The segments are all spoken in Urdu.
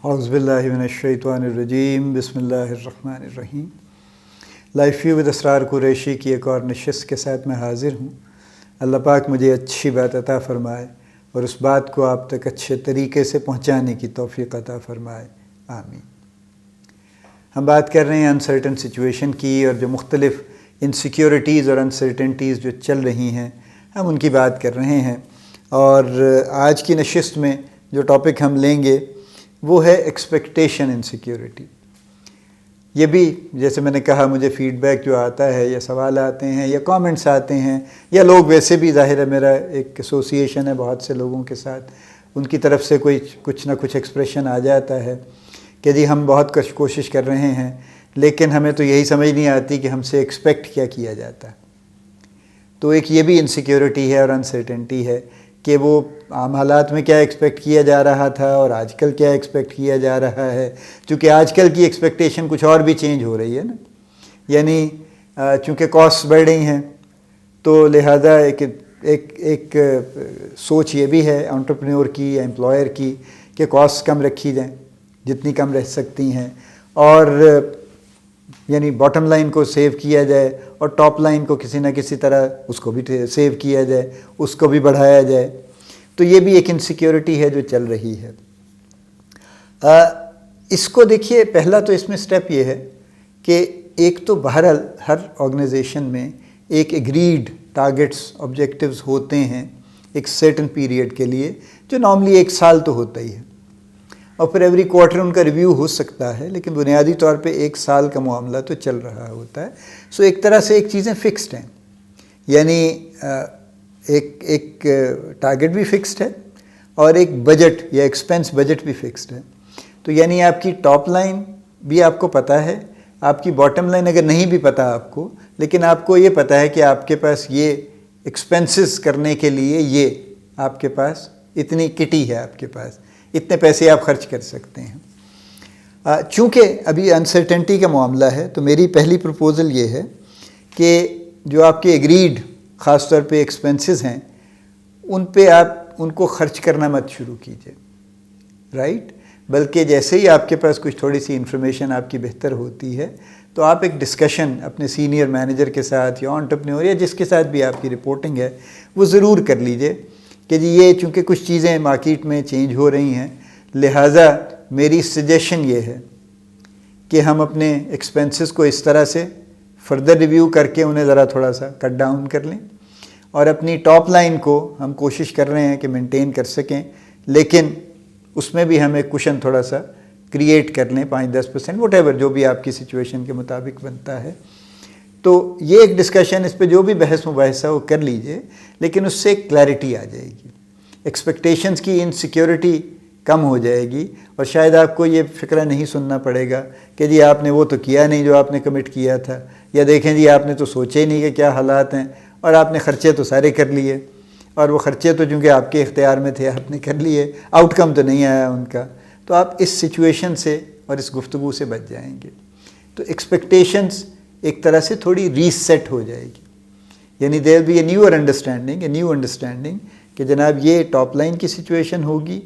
اعوذ باللہ من الشیطان الرجیم بسم اللہ الرحمن الرحیم۔ لائف ویو ود اسرار قریشی کی ایک اور نشست کے ساتھ میں حاضر ہوں۔ اللہ پاک مجھے اچھی بات عطا فرمائے اور اس بات کو آپ تک اچھے طریقے سے پہنچانے کی توفیق عطا فرمائے، آمین۔ ہم بات کر رہے ہیں انسرٹن سچویشن کی، اور جو مختلف انسیکیورٹیز اور انسرٹنٹیز جو چل رہی ہیں ہم ان کی بات کر رہے ہیں، اور آج کی نشست میں جو ٹاپک ہم لیں گے وہ ہے ایکسپیکٹیشن انسیکیورٹی۔ یہ بھی جیسے میں نے کہا، مجھے فیڈ بیک جو آتا ہے یا سوال آتے ہیں یا کامنٹس آتے ہیں، یا لوگ ویسے بھی، ظاہر ہے میرا ایک ایسوسیشن ہے بہت سے لوگوں کے ساتھ، ان کی طرف سے کچھ نہ کچھ ایکسپریشن آ جاتا ہے کہ جی ہم بہت کوشش کر رہے ہیں لیکن ہمیں تو یہی سمجھ نہیں آتی کہ ہم سے ایکسپیکٹ کیا جاتا ہے۔ تو ایک یہ بھی انسیکیورٹی ہے اور انسرٹنٹی ہے کہ وہ عام حالات میں کیا ایکسپیکٹ کیا جا رہا تھا اور آج کل کیا ایکسپیکٹ کیا جا رہا ہے، چونکہ آج کل کی ایکسپیکٹیشن کچھ اور بھی چینج ہو رہی ہے نا، یعنی چونکہ کاسٹ بڑھ رہی ہیں تو لہٰذا ایک سوچ یہ بھی ہے انٹرپرینور کی یا امپلائر کی کہ کاسٹ کم رکھی جائیں جتنی کم رہ سکتی ہیں، اور یعنی باٹم لائن کو سیو کیا جائے اور ٹاپ لائن کو کسی نہ کسی طرح اس کو بھی سیو کیا جائے، اس کو بھی بڑھایا جائے۔ تو یہ بھی ایک انسیکیورٹی ہے جو چل رہی ہے۔ اس کو دیکھیے، پہلا تو اس میں سٹیپ یہ ہے کہ ایک تو بہرحال ہر آرگنائزیشن میں ایک ایگریڈ ٹارگٹس آبجیکٹیوز ہوتے ہیں ایک سرٹن پیریڈ کے لیے، جو نارملی 1 سال تو ہوتا ہی ہے، اور پھر ایوری کوارٹر ان کا ریویو ہو سکتا ہے، لیکن بنیادی طور پہ 1 سال کا معاملہ تو چل رہا ہوتا ہے۔ سو ایک طرح سے ایک چیزیں فکسڈ ہیں، یعنی ایک ٹارگٹ بھی فکسڈ ہے اور ایک بجٹ یا ایکسپینس بجٹ بھی فکسڈ ہے۔ تو یعنی آپ کی ٹاپ لائن بھی آپ کو پتہ ہے، آپ کی باٹم لائن اگر نہیں بھی پتہ آپ کو، لیکن آپ کو یہ پتہ ہے کہ آپ کے پاس یہ ایکسپینسز کرنے کے لیے یہ آپ کے پاس اتنی کٹی ہے، آپ کے پاس اتنے پیسے آپ خرچ کر سکتے ہیں۔ چونکہ ابھی انسرٹنٹی کا معاملہ ہے تو میری پہلی پروپوزل یہ ہے کہ جو آپ کے ایگریڈ خاص طور پہ ایکسپینسز ہیں ان پہ آپ ان کو خرچ کرنا مت شروع کیجئے، رائٹ؟ بلکہ جیسے ہی آپ کے پاس کچھ تھوڑی سی انفارمیشن آپ کی بہتر ہوتی ہے تو آپ ایک ڈسکشن اپنے سینئر مینیجر کے ساتھ یا انٹرپرینور یا جس کے ساتھ بھی آپ کی رپورٹنگ ہے وہ ضرور کر لیجئے کہ جی یہ چونکہ کچھ چیزیں مارکیٹ میں چینج ہو رہی ہیں، لہٰذا میری سجیشن یہ ہے کہ ہم اپنے ایکسپینسز کو اس طرح سے فردر ریویو کر کے انہیں ذرا تھوڑا سا کٹ ڈاؤن کر لیں، اور اپنی ٹاپ لائن کو ہم کوشش کر رہے ہیں کہ مینٹین کر سکیں، لیکن اس میں بھی ہم ایک کوشن تھوڑا سا کریٹ کر لیں، 5-10% وٹ ایور جو بھی آپ کی سچویشن کے مطابق بنتا ہے۔ تو یہ ایک ڈسکشن، اس پہ جو بھی بحث مباحثہ وہ کر لیجئے، لیکن اس سے کلیئرٹی آ جائے گی، ایکسپیکٹیشنز کی انسیکیورٹی کم ہو جائے گی، اور شاید آپ کو یہ فکرہ نہیں سننا پڑے گا کہ جی آپ نے وہ تو کیا نہیں جو آپ نے کمٹ کیا تھا، یا دیکھیں جی آپ نے تو سوچے ہی نہیں کہ کیا حالات ہیں، اور آپ نے خرچے تو سارے کر لیے، اور وہ خرچے تو چونکہ آپ کے اختیار میں تھے آپ نے کر لیے، آؤٹ کم تو نہیں آیا ان کا۔ تو آپ اس سچویشن سے اور اس گفتگو سے بچ جائیں گے۔ تو ایکسپیکٹیشنز ایک طرح سے تھوڑی ریسیٹ ہو جائے گی، یعنی there be a never understanding کہ جناب یہ ٹاپ لائن کی سچویشن ہوگی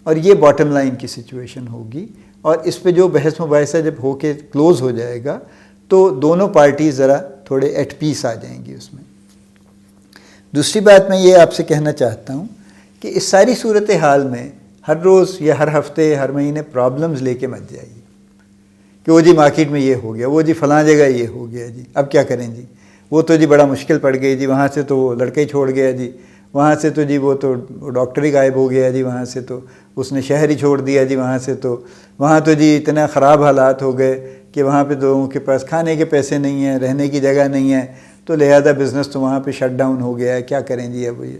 اور یہ باٹم لائن کی سچویشن ہوگی، اور اس پہ جو بحث مباحثہ جب ہو کے کلوز ہو جائے گا تو دونوں پارٹیز ذرا تھوڑے ایٹ پیس آ جائیں گی اس میں۔ دوسری بات میں یہ آپ سے کہنا چاہتا ہوں کہ اس ساری صورتحال میں ہر روز یا ہر ہفتے ہر مہینے پرابلمز لے کے مت جائیے کہ وہ جی مارکیٹ میں یہ ہو گیا، وہ جی فلاں جگہ یہ ہو گیا، جی اب کیا کریں جی، وہ تو جی بڑا مشکل پڑ گئی جی، وہاں سے تو وہ لڑکا ہی چھوڑ گیا جی، وہاں سے تو جی وہ تو ڈاکٹر ہی غائب ہو گیا جی، وہاں سے تو اس نے شہر ہی چھوڑ دیا جی، وہاں تو جی اتنا خراب حالات ہو گئے کہ وہاں پہ لوگوں کے پاس کھانے کے پیسے نہیں ہیں، رہنے کی جگہ نہیں ہے، تو لہذا بزنس تو وہاں پہ شٹ ڈاؤن ہو گیا ہے، کیا کریں جی اب یہ۔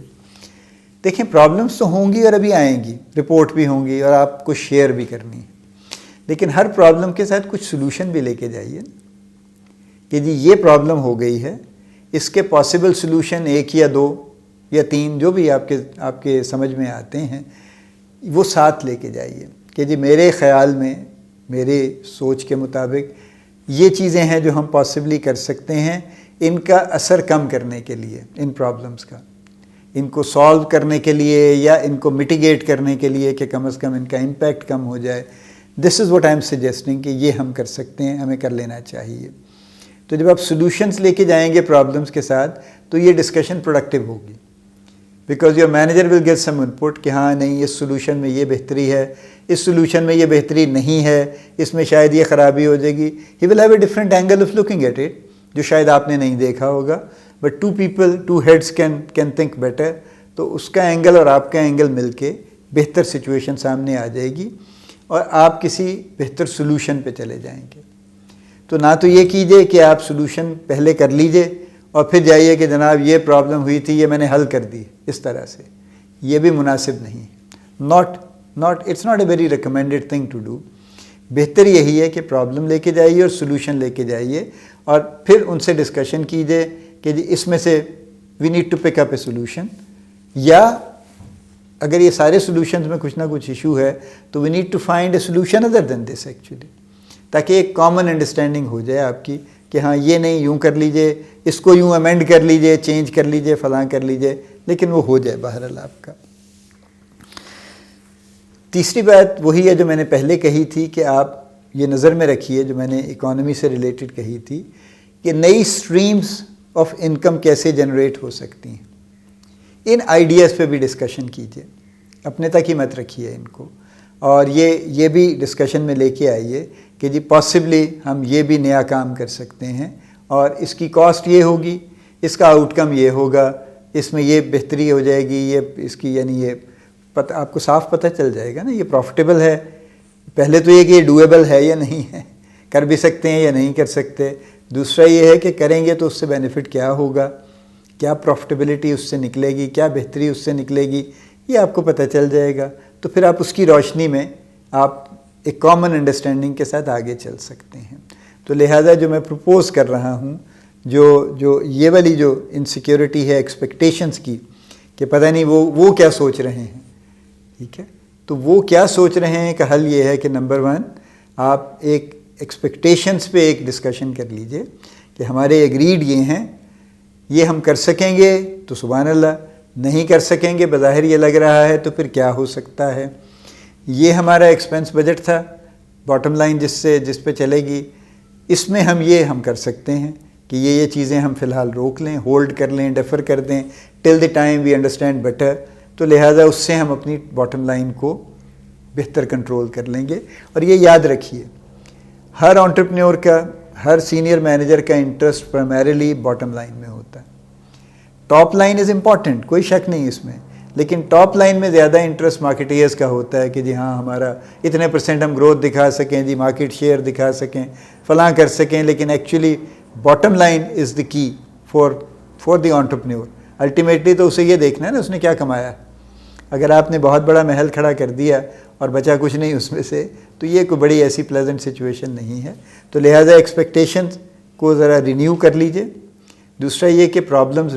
دیکھیں پرابلمس تو ہوں گی اور ابھی آئیں گی، رپورٹ بھی ہوں گی اور آپ کو شیئر بھی کرنی ہے، لیکن ہر پرابلم کے ساتھ کچھ سلوشن بھی لے کے جائیے کہ جی یہ پرابلم ہو گئی ہے، اس کے پاسبل سلوشن 1 یا 2 یا 3 جو بھی آپ کے سمجھ میں آتے ہیں وہ ساتھ لے کے جائیے کہ جی میرے خیال میں، میرے سوچ کے مطابق یہ چیزیں ہیں جو ہم پاسبلی کر سکتے ہیں ان کا اثر کم کرنے کے لیے، ان پرابلمس کا، ان کو سالو کرنے کے لیے یا ان کو میٹیگیٹ کرنے کے لیے کہ کم از کم ان کا امپیکٹ کم ہو جائے۔ This is what I am suggesting کہ یہ ہم کر سکتے ہیں, ہمیں کر لینا چاہیے. تو جب آپ سولوشنس لے کے جائیں گے پرابلمس کے ساتھ تو یہ ڈسکشن پروڈکٹیو ہوگی, because your manager will get some input کہ ہاں نہیں اس سولوشن میں یہ بہتری ہے, اس سولوشن میں یہ بہتری نہیں ہے, اس میں شاید یہ خرابی ہو جائے گی. He will have a different angle of looking at it جو شاید آپ نے نہیں دیکھا ہوگا, but two heads can think better. تو اس کا اینگل اور آپ کا اینگل مل کے بہتر سچویشن سامنے آ جائے گی اور آپ کسی بہتر سولوشن پہ چلے جائیں گے. تو نہ تو یہ کیجئے کہ آپ سولوشن پہلے کر لیجئے اور پھر جائیے کہ جناب یہ پرابلم ہوئی تھی یہ میں نے حل کر دی, اس طرح سے یہ بھی مناسب نہیں ہے. It's not a very recommended thing to do. بہتر یہی ہے کہ پرابلم لے کے جائیے اور سولوشن لے کے جائیے اور پھر ان سے ڈسکشن کیجئے کہ جی اس میں سے we need to pick up a solution, یا اگر یہ سارے سولوشنز میں کچھ نہ کچھ ایشو ہے تو we need to find a solution other than this actually, تاکہ ایک کامن انڈرسٹینڈنگ ہو جائے آپ کی کہ ہاں یہ نہیں یوں کر لیجئے, اس کو یوں امینڈ کر لیجئے, چینج کر لیجئے, فلاں کر لیجئے, لیکن وہ ہو جائے بہرحال آپ کا. تیسری بات وہی ہے جو میں نے پہلے کہی تھی کہ آپ یہ نظر میں رکھیے, جو میں نے اکانومی سے ریلیٹڈ کہی تھی کہ نئی اسٹریمز آف انکم کیسے جنریٹ ہو سکتی ہیں. ان آئیڈیاز پہ بھی ڈسکشن کیجئے, اپنے تک ہی مت رکھیے ان کو, اور یہ بھی ڈسکشن میں لے کے آئیے کہ جی پاسبلی ہم یہ بھی نیا کام کر سکتے ہیں اور اس کی کاسٹ یہ ہوگی, اس کا آؤٹ کم یہ ہوگا, اس میں یہ بہتری ہو جائے گی, یہ اس کی یعنی یہ آپ کو صاف پتہ چل جائے گا نا یہ پروفٹیبل ہے. پہلے تو یہ کہ یہ ڈویبل ہے یا نہیں ہے, کر بھی سکتے ہیں یا نہیں کر سکتے. دوسرا یہ ہے کہ کریں گے تو اس سے بینیفٹ کیا ہوگا, کیا پروفٹیبلٹی اس سے نکلے گی, کیا بہتری اس سے نکلے گی, یہ آپ کو پتہ چل جائے گا. تو پھر آپ اس کی روشنی میں آپ ایک کامن انڈرسٹینڈنگ کے ساتھ آگے چل سکتے ہیں. تو لہٰذا جو میں پروپوز کر رہا ہوں, جو یہ والی جو انسیکیورٹی ہے ایکسپیکٹیشنز کی کہ پتہ نہیں وہ کیا سوچ رہے ہیں, ٹھیک ہے, تو وہ کیا سوچ رہے ہیں کا حل یہ ہے کہ نمبر 1 آپ ایک ایکسپیکٹیشنز پہ ایک ڈسکشن کر لیجئے کہ ہمارے ایگریڈ یہ ہیں, یہ ہم کر سکیں گے تو سبحان اللہ, نہیں کر سکیں گے بظاہر یہ لگ رہا ہے تو پھر کیا ہو سکتا ہے. یہ ہمارا ایکسپنس بجٹ تھا, باٹم لائن جس پہ چلے گی, اس میں ہم کر سکتے ہیں کہ یہ چیزیں ہم فی الحال روک لیں, ہولڈ کر لیں, ڈیفر کر دیں till the time we understand better. تو لہٰذا اس سے ہم اپنی باٹم لائن کو بہتر کنٹرول کر لیں گے. اور یہ یاد رکھیے, ہر انٹرپرینور کا, ہر سینئر مینیجر کا انٹرسٹ پرائمریلی باٹم لائن میں ہوتا ہے. ٹاپ لائن از امپورٹنٹ, کوئی شک نہیں اس میں, لیکن ٹاپ لائن میں زیادہ انٹرسٹ مارکیٹیئرز کا ہوتا ہے کہ جی ہاں ہمارا اتنے % ہم گروتھ دکھا سکیں, جی مارکیٹ شیئر دکھا سکیں, فلاں کر سکیں. لیکن ایکچولی باٹم لائن از دی کی فار دی انٹرپرینور. الٹیمیٹلی تو اسے یہ دیکھنا ہے نا اس نے کیا کمایا. اگر آپ نے بہت بڑا محل کھڑا کر دیا اور بچا کچھ نہیں اس میں سے, تو یہ کوئی بڑی ایسی پلیزنٹ سچویشن نہیں ہے. تو لہٰذا ایکسپیکٹیشنز کو ذرا رینیو کر لیجئے. دوسرا یہ کہ پرابلمز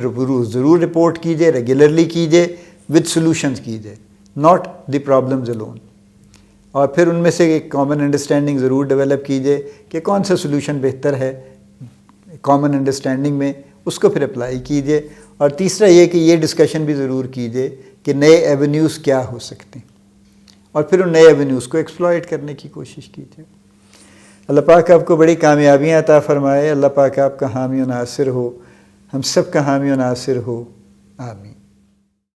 ضرور رپورٹ کیجئے, ریگولرلی کیجئے, ود سولوشنز کیجئے, ناٹ دی پرابلمز الون. اور پھر ان میں سے ایک کامن انڈرسٹینڈنگ ضرور ڈیولپ کیجئے کہ کون سا سولوشن بہتر ہے. کامن انڈرسٹینڈنگ میں اس کو پھر اپلائی کیجئے. اور تیسرا یہ کہ یہ ڈسکشن بھی ضرور کیجئے کہ نئے ایونیوز کیا ہو سکتے ہیں, اور پھر ان نئے ایونیوز کو ایکسپلائٹ کرنے کی کوشش کیجئے. اللہ پاک آپ کو بڑی کامیابیاں عطا فرمائے. اللہ پاک آپ کا حامی و ناصر ہو, ہم سب کا حامی و ناصر ہو. آمین.